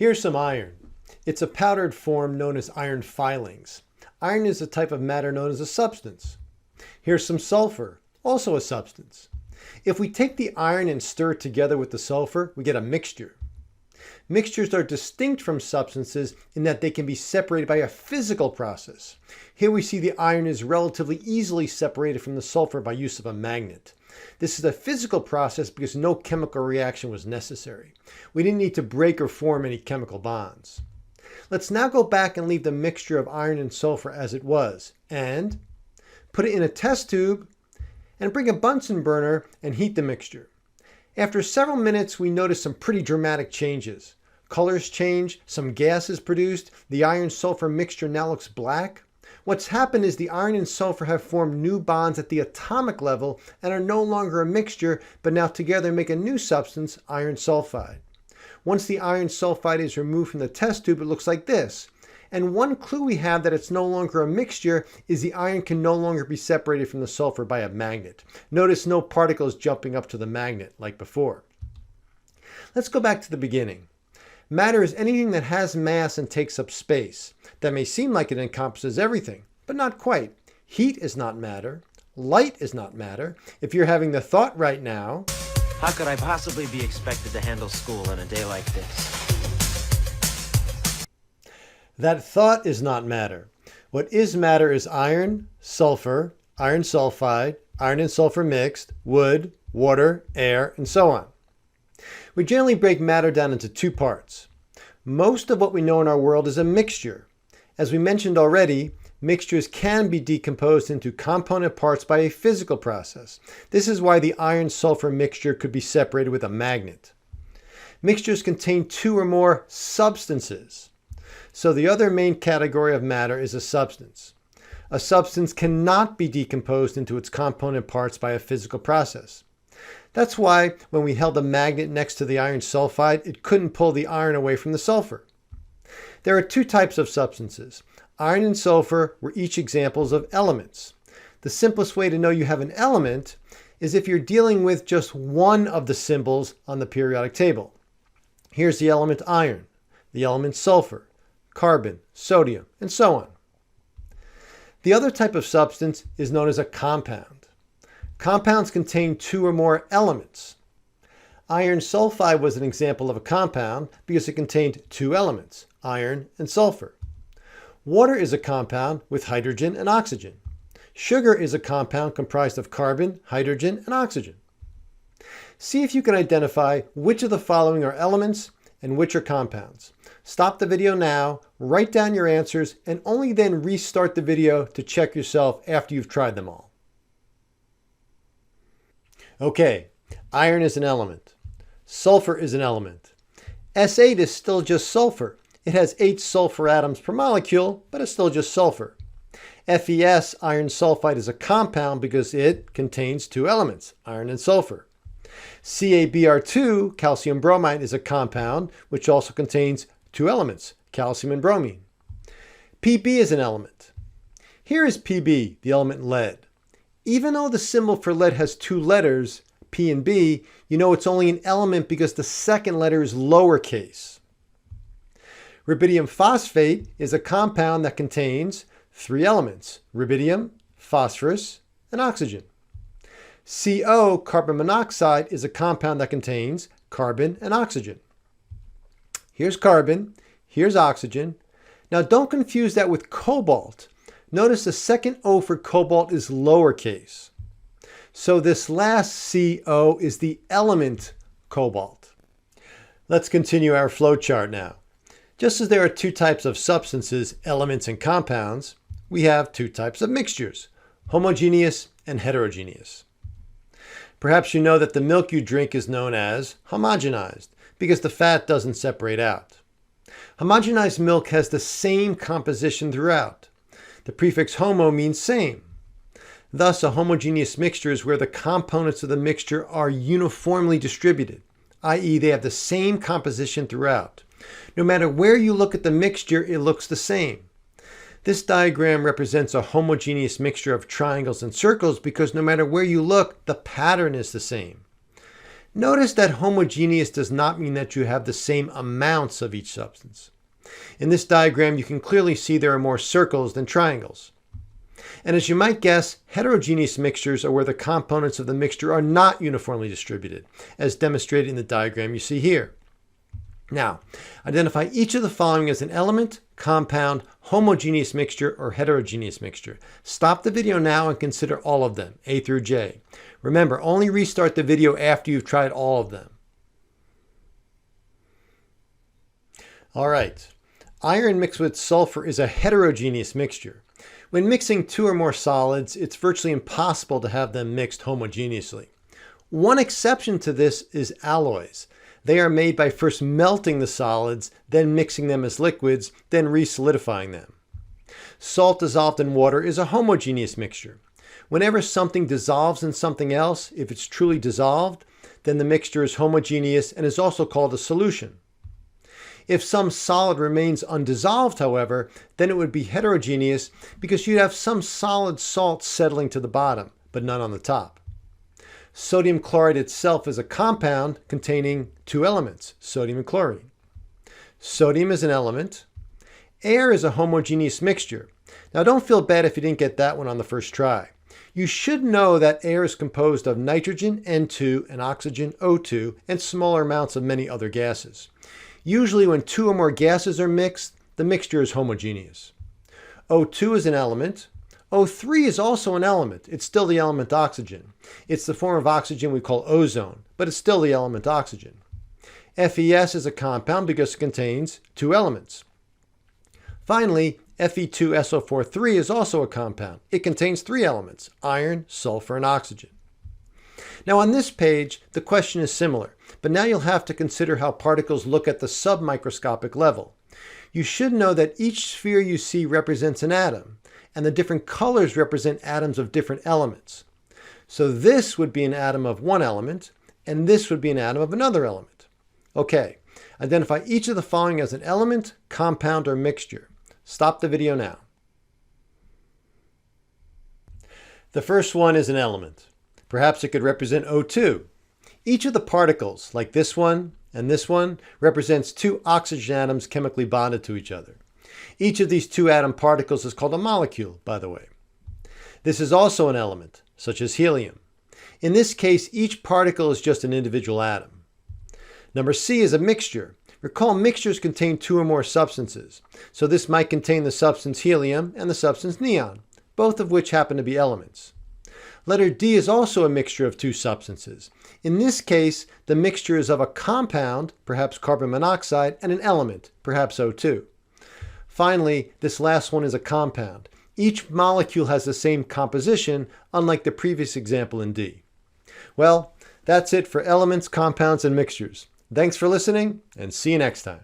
Here's some iron. It's a powdered form known as iron filings. Iron is a type of matter known as a substance. Here's some sulfur, also a substance. If we take the iron and stir it together with the sulfur, we get a mixture. Mixtures are distinct from substances in that they can be separated by a physical process. Here we see the iron is relatively easily separated from the sulfur by use of a magnet. This is a physical process because no chemical reaction was necessary. We didn't need to break or form any chemical bonds. Let's now go back and leave the mixture of iron and sulfur as it was, and put it in a test tube and bring a Bunsen burner and heat the mixture. After several minutes, we notice some pretty dramatic changes. Colors change, some gas is produced, the iron-sulfur mixture now looks black. What's happened is the iron and sulfur have formed new bonds at the atomic level and are no longer a mixture, but now together make a new substance, iron sulfide. Once the iron sulfide is removed from the test tube, it looks like this. And one clue we have that it's no longer a mixture is the iron can no longer be separated from the sulfur by a magnet. Notice no particles jumping up to the magnet like before. Let's go back to the beginning. Matter is anything that has mass and takes up space. That may seem like it encompasses everything, but not quite. Heat is not matter. Light is not matter. If you're having the thought right now, how could I possibly be expected to handle school on a day like this? That thought is not matter. What is matter is iron, sulfur, iron sulfide, iron and sulfur mixed, wood, water, air, and so on. We generally break matter down into two parts. Most of what we know in our world is a mixture. As we mentioned already, mixtures can be decomposed into component parts by a physical process. This is why the iron-sulfur mixture could be separated with a magnet. Mixtures contain two or more substances. So the other main category of matter is a substance. A substance cannot be decomposed into its component parts by a physical process. That's why when we held a magnet next to the iron sulfide, it couldn't pull the iron away from the sulfur. There are two types of substances. Iron and sulfur were each examples of elements. The simplest way to know you have an element is if you're dealing with just one of the symbols on the periodic table. Here's the element iron, the element sulfur, carbon, sodium, and so on. The other type of substance is known as a compound. Compounds contain two or more elements. Iron sulfide was an example of a compound because it contained two elements, iron and sulfur. Water is a compound with hydrogen and oxygen. Sugar is a compound comprised of carbon, hydrogen, and oxygen. See if you can identify which of the following are elements and which are compounds. Stop the video now, write down your answers, and only then restart the video to check yourself after you've tried them all. Okay, iron is an element. Sulfur is an element. S8 is still just sulfur. It has 8 sulfur atoms per molecule, but it's still just sulfur. FeS, iron sulfide, is a compound because it contains two elements, iron and sulfur. CaBr2, calcium bromide, is a compound which also contains two elements, calcium and bromine. Pb is an element. Here is Pb, the element lead. Even though the symbol for lead has two letters, P and B, you know it's only an element because the second letter is lowercase. Rubidium phosphate is a compound that contains three elements, rubidium, phosphorus, and oxygen. CO, carbon monoxide, is a compound that contains carbon and oxygen. Here's carbon, here's oxygen. Now don't confuse that with cobalt. Notice the second O for cobalt is lowercase. So this last CO is the element cobalt. Let's continue our flow chart now. Just as there are two types of substances, elements and compounds, we have two types of mixtures, homogeneous and heterogeneous. Perhaps you know that the milk you drink is known as homogenized because the fat doesn't separate out. Homogenized milk has the same composition throughout. The prefix homo means same. Thus, a homogeneous mixture is where the components of the mixture are uniformly distributed, i.e. they have the same composition throughout. No matter where you look at the mixture, it looks the same. This diagram represents a homogeneous mixture of triangles and circles because no matter where you look, the pattern is the same. Notice that homogeneous does not mean that you have the same amounts of each substance. In this diagram, you can clearly see there are more circles than triangles. And as you might guess, heterogeneous mixtures are where the components of the mixture are not uniformly distributed, as demonstrated in the diagram you see here. Now, identify each of the following as an element, compound, homogeneous mixture, or heterogeneous mixture. Stop the video now and consider all of them, A through J. Remember, only restart the video after you've tried all of them. All right. Iron mixed with sulfur is a heterogeneous mixture. When mixing two or more solids, it's virtually impossible to have them mixed homogeneously. One exception to this is alloys. They are made by first melting the solids, then mixing them as liquids, then re-solidifying them. Salt dissolved in water is a homogeneous mixture. Whenever something dissolves in something else, if it's truly dissolved, then the mixture is homogeneous and is also called a solution. If some solid remains undissolved, however, then it would be heterogeneous because you'd have some solid salt settling to the bottom, but none on the top. Sodium chloride itself is a compound containing two elements, sodium and chlorine. Sodium is an element. Air is a homogeneous mixture. Now don't feel bad if you didn't get that one on the first try. You should know that air is composed of nitrogen, N2, and oxygen, O2, and smaller amounts of many other gases. Usually when two or more gases are mixed, the mixture is homogeneous. O2 is an element. O3 is also an element. It's still the element oxygen. It's the form of oxygen we call ozone, but it's still the element oxygen. FeS is a compound because it contains two elements. Finally, Fe2SO43 is also a compound. It contains three elements, iron, sulfur, and oxygen. Now on this page, the question is similar, but now you'll have to consider how particles look at the submicroscopic level. You should know that each sphere you see represents an atom, and the different colors represent atoms of different elements. So this would be an atom of one element, and this would be an atom of another element. Okay, identify each of the following as an element, compound, or mixture. Stop the video now. The first one is an element. Perhaps it could represent O2. Each of the particles, like this one and this one, represents two oxygen atoms chemically bonded to each other. Each of these two atom particles is called a molecule, by the way. This is also an element, such as helium. In this case, each particle is just an individual atom. Number C is a mixture. Recall, mixtures contain two or more substances. So this might contain the substance helium and the substance neon, both of which happen to be elements. Letter D is also a mixture of two substances. In this case, the mixture is of a compound, perhaps carbon monoxide, and an element, perhaps O2. Finally, this last one is a compound. Each molecule has the same composition, unlike the previous example in D. Well, that's it for elements, compounds, and mixtures. Thanks for listening, and see you next time.